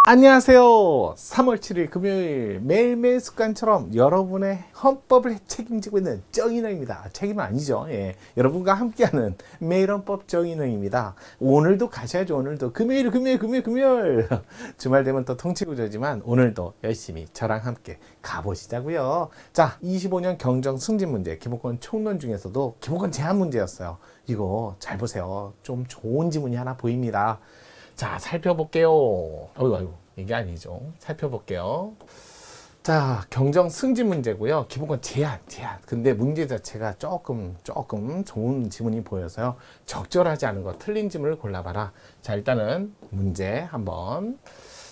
안녕하세요. 3월 7일 금요일 매일매일 습관처럼 여러분의 헌법을 책임지고 있는 정인호입니다. 책임은 아니죠. 예. 여러분과 함께하는 매일 헌법 정인호입니다. 오늘도 가셔야죠. 오늘도 금요일 주말 되면 또 통치구조지만 오늘도 열심히 저랑 함께 가보시자고요. 자, 25년 경정 승진 문제 기본권 총론 중에서도 기본권 제한 문제였어요. 이거 잘 보세요. 좀 좋은 지문이 하나 보입니다. 자, 살펴볼게요. 아이고, 이게 아니죠. 살펴볼게요. 자, 경정 승진 문제고요. 기본권 제한. 근데 문제 자체가 조금 좋은 지문이 보여서요. 적절하지 않은 거, 틀린 지문을 골라봐라. 자, 일단은 문제 한번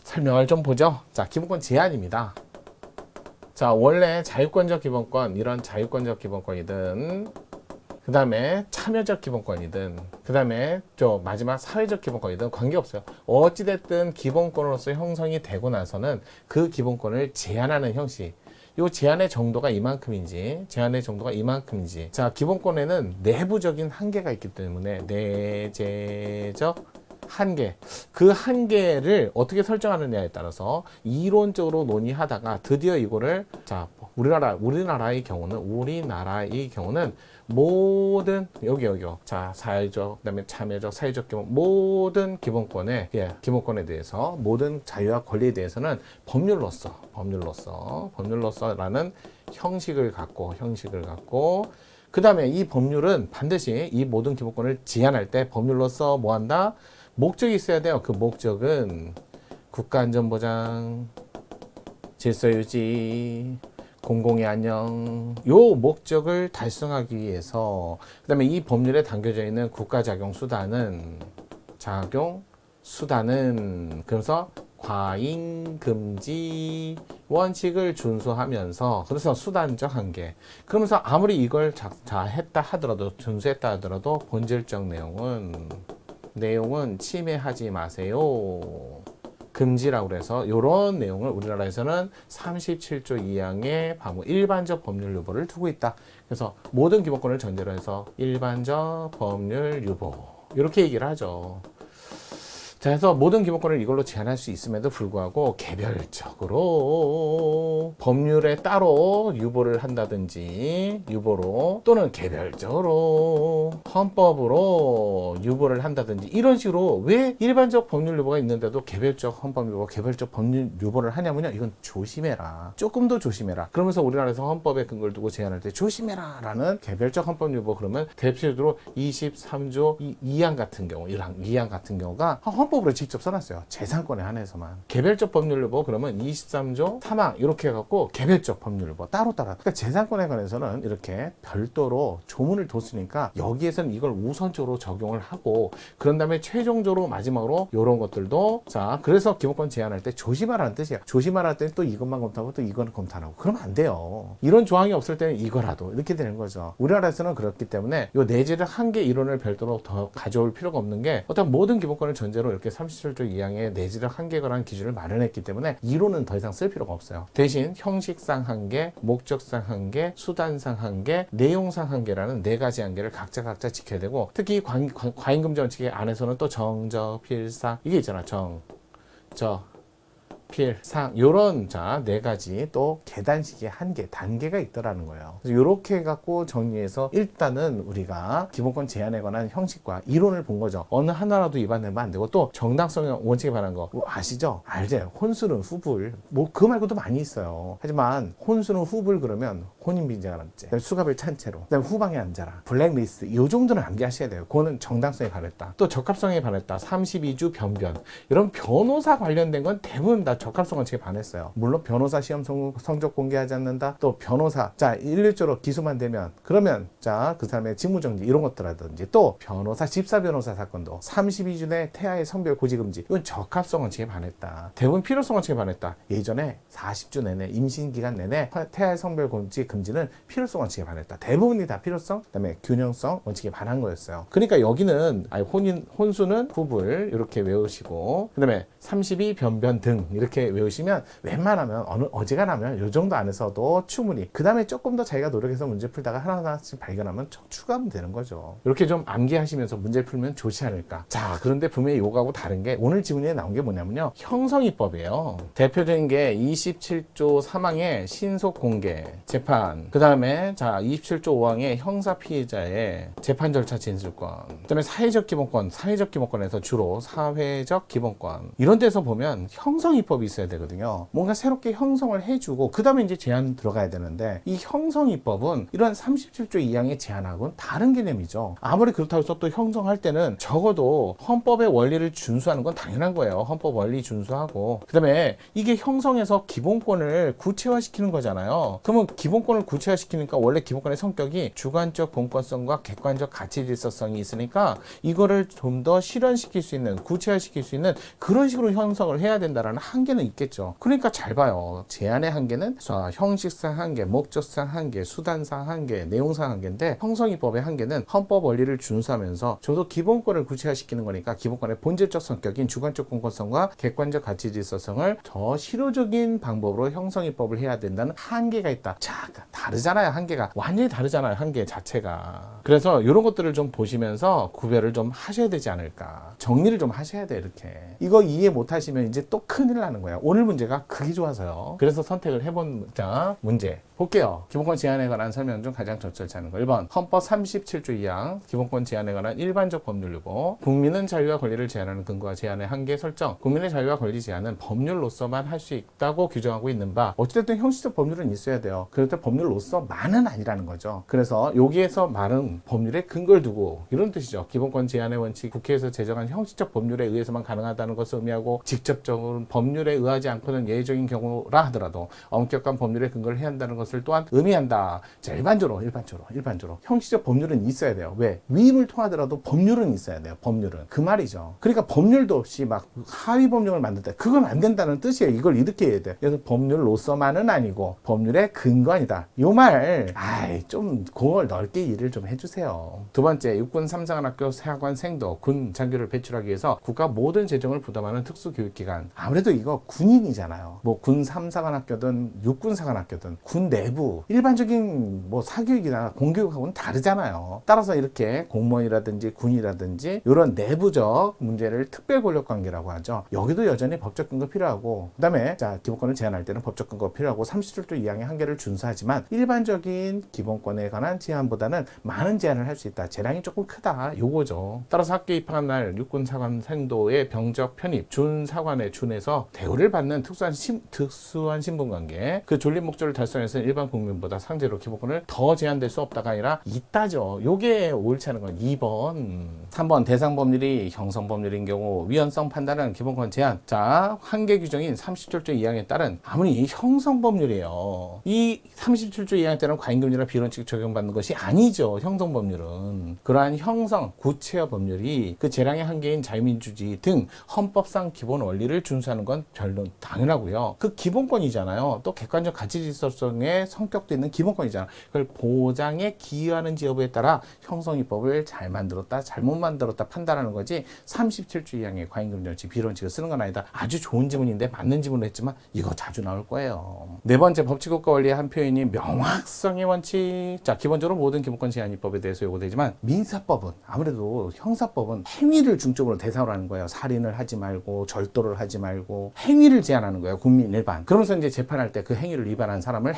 설명을 좀 보죠. 자, 기본권 제한입니다. 자, 원래 자유권적 기본권, 이런 자유권적 기본권이든 그 다음에 참여적 기본권이든 그 다음에 마지막 사회적 기본권이든 관계없어요. 어찌됐든 기본권으로서 형성이 되고 나서는 그 기본권을 제한하는 형식, 요 제한의 정도가 이만큼인지 자, 기본권에는 내부적인 한계가 있기 때문에 내재적 한계, 그 한계를 어떻게 설정하느냐에 따라서 이론적으로 논의하다가 드디어 이거를, 자, 우리나라의 경우는 모든 여기요. 자, 사회적, 그다음에 참여적, 사회적 기본 모든 기본권에 대해서 모든 자유와 권리에 대해서는 법률로서라는 형식을 갖고 그 다음에 이 법률은 반드시 이 모든 기본권을 제한할 때 법률로서 뭐 한다? 목적이 있어야 돼요. 그 목적은 국가안전보장, 질서유지, 공공의 안녕, 요 목적을 달성하기 위해서, 그 다음에 이 법률에 담겨져 있는 수단은 그래서 과잉 금지 원칙을 준수하면서, 그래서 수단적 한계, 그러면서 아무리 이걸 준수했다 하더라도 본질적 내용은 침해하지 마세요. 금지라고 그래서 이런 내용을 우리나라에서는 37조 2항의 일반적 법률 유보를 두고 있다. 그래서 모든 기본권을 전제로 해서 일반적 법률 유보, 이렇게 얘기를 하죠. 자, 그래서 모든 기본권을 이걸로 제한할 수 있음에도 불구하고 개별적으로 법률에 따로 유보를 한다든지 또는 개별적으로 헌법으로 유보를 한다든지 이런 식으로, 왜 일반적 법률 유보가 있는데도 개별적 헌법 유보, 개별적 법률 유보를 하냐면요, 이건 조심해라. 조금 더 조심해라. 그러면서 우리나라에서 헌법에 근거를 두고 제한할 때 조심해라 라는 개별적 헌법 유보, 그러면 대표적으로 23조 2항 같은 경우가 헌법으로 직접 써놨어요. 재산권에 한해서만. 개별적 법률 유보 그러면 23조 3항 이렇게 해갖고 개별적 법률 유보 따로. 그러니까 재산권에 관해서는 이렇게 별도로 조문을 뒀으니까 여기에서는 이걸 우선적으로 적용을 하고, 그런 다음에 최종적으로 마지막으로 이런 것들도, 자, 그래서 기본권 제한할 때 조심하라는 뜻이에요. 조심하라는 때는 또 이것만 검토하고 또 이거는 검토 안 하고 그러면 안 돼요. 이런 조항이 없을 때는 이거라도 이렇게 되는 거죠. 우리나라에서는 그렇기 때문에 이 내재적 한계 이론을 별도로 더 가져올 필요가 없는 게, 어떤 모든 기본권을 전제로 이렇게 37조 2항의 내재적 한계에 관한 기준을 마련했기 때문에 이론은 더 이상 쓸 필요가 없어요. 대신 형식상 한계, 목적상 한계, 수단상 한계, 내용상 한계라는 네 가지 한계를 각자 지켜야 되고, 특히 과잉금지 원칙 안에서는 또 정적, 필상, 이게 있잖아. 필상, 요런, 자, 네 가지 또 계단식의 단계가 있더라는 거예요. 그래서 요렇게 해갖고 정리해서 일단은 우리가 기본권 제한에 관한 형식과 이론을 본 거죠. 어느 하나라도 위반되면 안 되고, 또 정당성 원칙에 반한 거 아시죠? 알죠? 혼수는 후불, 그 말고도 많이 있어요. 하지만 혼수는 후불 그러면 혼인빈정한죄, 그다음에 수갑을 찬 채로, 그다음에 후방에 앉아라, 블랙리스트, 요 정도는 암기하셔야 돼요. 그거는 정당성에 반했다. 또 적합성에 반했다. 32주 변변, 이런 변호사 관련된 건 대부분 다 적합성 원칙에 반했어요. 물론 변호사 시험 성적 공개하지 않는다. 또 변호사, 자, 일률적으로 기소만 되면, 그러면, 자, 그 사람의 직무정지 이런 것들라든지, 또 변호사, 집사 변호사 사건도 32주 내 태아의 성별 고지 금지, 이건 적합성 원칙에 반했다. 대부분 필요성 원칙에 반했다. 예전에 40주 내내, 임신 기간 내내 태아의 성별 고지 금지는 필요성 원칙에 반했다. 대부분이 다 필요성, 그다음에 균형성 원칙에 반한 거였어요. 그러니까 여기는 혼수는 후불 이렇게 외우시고, 그다음에 32 변변 등 이렇게 이렇게 외우시면 웬만하면 어지간하면 요 정도 안에서도 충분히 그 다음에 조금 더 자기가 노력해서 문제 풀다가 하나하나씩 발견하면 추가하면 되는 거죠. 이렇게 좀 암기하시면서 문제 풀면 좋지 않을까. 자, 그런데 분명히 요거하고 다른 게 오늘 지문에 나온 게 뭐냐면요, 형성이법이에요. 대표적인 게 27조 3항의 신속 공개 재판, 그 다음에 자 27조 5항의 형사 피해자의 재판 절차 진술권, 그 다음에 사회적 기본권에서 주로 사회적 기본권, 이런 데서 보면 형성이법이 있어야 되거든요. 뭔가 새롭게 형성을 해주고 그 다음에 이제 제한 들어가야 되는데, 이 형성이법은 이런 37조 2항의 제한하고는 다른 개념이죠. 아무리 그렇다고 해서 또 형성할 때는 적어도 헌법의 원리를 준수하는 건 당연한 거예요. 헌법 원리 준수하고, 그 다음에 이게 형성해서 기본권을 구체화시키는 거잖아요. 그러면 기본권을 구체화시키니까 원래 기본권의 성격이 주관적 본권성과 객관적 가치 질서성이 있으니까 이거를 좀 더 실현시킬 수 있는, 구체화시킬 수 있는 그런 식으로 형성을 해야 된다라는 한계는 있겠죠. 그러니까 잘 봐요. 제한의 한계는 형식상 한계, 목적상 한계, 수단상 한계, 내용상 한계인데, 형성이법의 한계는 헌법 원리를 준수하면서 저도 기본권을 구체화시키는 거니까 기본권의 본질적 성격인 주관적 공권성과 객관적 가치 질서성을 더 실효적인 방법으로 형성이법을 해야 된다는 한계가 있다. 자, 다르잖아요. 한계가 완전히 다르잖아요. 한계 자체가. 그래서 이런 것들을 좀 보시면서 구별을 좀 하셔야 되지 않을까. 정리를 좀 하셔야 돼. 이렇게 이거 이해 못 하시면 이제 또 큰일 나는 거예요. 오늘 문제가 그게 좋아서요. 그래서 선택을 해본 문제 볼게요. 기본권 제한에 관한 설명 중 가장 적절치 않은 거. 1번 헌법 37조 2항 기본권 제한에 관한 일반적 법률이고, 국민은 자유와 권리를 제한하는 근거와 제한의 한계 설정. 국민의 자유와 권리 제한은 법률로서만 할 수 있다고 규정하고 있는 바, 어쨌든 형식적 법률은 있어야 돼요. 그런데 법률로서만은 아니라는 거죠. 그래서 여기에서 말은 법률에 근거를 두고, 이런 뜻이죠. 기본권 제한의 원칙, 국회에서 제정한 형식적 법률에 의해서만 가능하다는 것을 의미하고, 직접적으로 법률에 의하지 않고는 예외적인 경우라 하더라도 엄격한 법률에 근거를 해야 한다는 것을 또한 의미한다. 자, 일반적으로 형식적 법률은 있어야 돼요. 왜? 위임을 통하더라도 법률은 있어야 돼요. 법률은. 그 말이죠. 그러니까 법률도 없이 막 하위 법령을 만든다, 그건 안 된다는 뜻이에요. 이걸 이렇게 해야 돼. 그래서 법률로서만은 아니고 법률의 근거이다. 요 말, 좀 그걸 넓게 이해를 좀 해주세요. 두 번째, 육군 3사관학교 사관 생도 군 장교를 배출하기 위해서 국가 모든 재정을 부담하는 특수교육기관. 아무래도 이거 군인이잖아요. 뭐 군 3사관학교든 육군 사관학교든 군 내부 일반적인 뭐 사교육이나 공교육하고는 다르잖아요. 따라서 이렇게 공무원이라든지 군이라든지 이런 내부적 문제를 특별 권력 관계라고 하죠. 여기도 여전히 법적 근거 필요하고, 그 다음에 자 기본권을 제한할 때는 법적 근거 필요하고 37조 2항의 한계를 준수하지만 일반적인 기본권에 관한 제한보다는 많은 제한을 할 수 있다. 재량이 조금 크다. 요거죠. 따라서 학교에 입학한 날 육군 사관 생도의 병적 편입, 준 사관에 준해서 대우를 받는 특수한 신분관계, 그 존립 목적을 달성해서 일반 국민보다 상대로 기본권을 더 제한될 수 없다가 아니라 있다죠. 요게 옳지 않은 건 2번. 3번 대상 법률이 형성 법률인 경우 위헌성 판단은 기본권 제한. 자, 한계 규정인 37조 2항에 따른 아무리 형성 법률이에요. 이 37조 2항에 따른 과잉금리나 비원칙 적용받는 것이 아니죠. 형성 법률은. 그러한 형성, 구체화 법률이 그 재량의 한계인 자유민주주의 등 헌법상 기본 원리를 준수하는 건 별로 당연하고요. 그 기본권이잖아요. 또 객관적 가치 질서성의 성격도 있는 기본권이잖아. 그걸 보장에 기여하는지 여부에 따라 형성이법을 잘 만들었다, 잘못 만들었다 판단하는 거지, 37조 2항의 과잉금리원칙, 비원칙을 쓰는 건 아니다. 아주 좋은 지문인데 맞는 지문을 했지만 이거 자주 나올 거예요. 네 번째, 법치국가 원리의 한 표현이 명확성의 원칙. 자, 기본적으로 모든 기본권 제한입법에 대해서 요구되지만 민사법은, 아무래도 형사법은 행위를 중점으로 대상으로 하는 거예요. 살인을 하지 말고 절도를 하지 말고 행위를 제한하는 거예요. 국민 일반. 그러면서 이제 재판할 때 그 행위를 위반한 사람을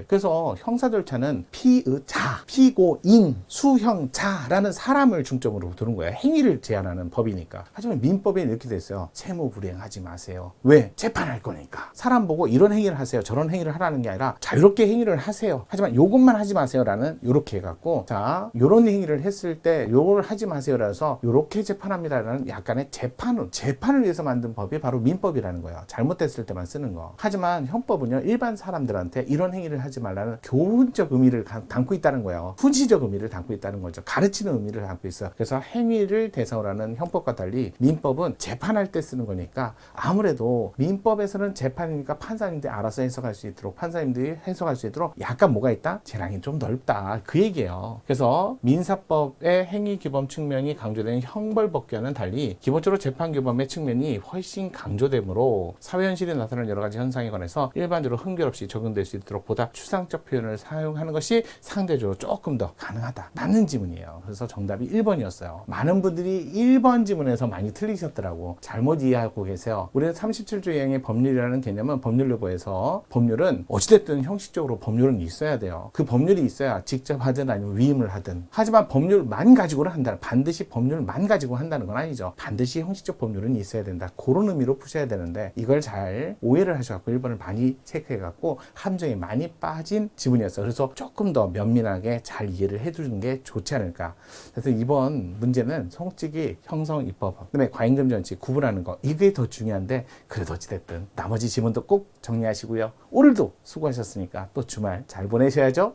그래서 형사 절차는 피의자, 피고인, 수형자라는 사람을 중점으로 두는 거예요. 행위를 제한하는 법이니까. 하지만 민법에 이렇게 돼 있어요. 채무 불이행하지 마세요. 왜? 재판할 거니까. 사람 보고 이런 행위를 하세요, 저런 행위를 하라는 게 아니라 자유롭게 행위를 하세요. 하지만 요것만 하지 마세요라는, 요렇게 해갖고, 자, 요런 행위를 했을 때 요걸 하지 마세요라서 요렇게 재판합니다라는 약간의 재판을 위해서 만든 법이 바로 민법이라는 거예요. 잘못됐을 때만 쓰는 거. 하지만 형법은요, 일반 사람들한테 이런 행위를 하지 말라는 교훈적 의미를 담고 있다는 거예요. 훈시적 의미를 담고 있다는 거죠. 가르치는 의미를 담고 있어요. 그래서 행위를 대상으로 하는 형법과 달리 민법은 재판할 때 쓰는 거니까, 아무래도 민법에서는 재판이니까 판사님들이 알아서 해석할 수 있도록, 판사님들이 해석할 수 있도록 약간 뭐가 있다? 재량이 좀 넓다. 그 얘기예요. 그래서 민사법의 행위 규범 측면이 강조되는 형벌법과는 달리 기본적으로 재판 규범의 측면이 훨씬 강조되므로 등으로 사회 현실에 나타나는 여러 가지 현상에 관해서 일반적으로 흥결 없이 적용될 수 있도록 보다 추상적 표현을 사용하는 것이 상대적으로 조금 더 가능하다. 맞는 지문이에요. 그래서 정답이 1번이었어요. 많은 분들이 1번 지문에서 많이 틀리셨더라고. 잘못 이해하고 계세요. 우리는 37조 2항의 법률이라는 개념은 법률요구에서 법률은 어찌됐든 형식적으로 법률은 있어야 돼요. 그 법률이 있어야 직접 하든 아니면 위임을 하든. 하지만 법률만 가지고는 한다. 반드시 법률만 가지고 한다는 건 아니죠. 반드시 형식적 법률은 있어야 된다. 그런 의미로 푸셔야 되는데 이걸 잘 오해를 하셔갖고 1번을 많이 체크해갖고 함정에 많이 빠진 지문이었어요. 그래서 조금 더 면밀하게 잘 이해를 해주는 게 좋지 않을까. 그래서 이번 문제는 솔직히 형성 입법, 그다음에 과잉금 전치 구분하는 거 이게 더 중요한데 그래도 어찌됐든 나머지 지문도 꼭 정리하시고요. 오늘도 수고하셨으니까 또 주말 잘 보내셔야죠.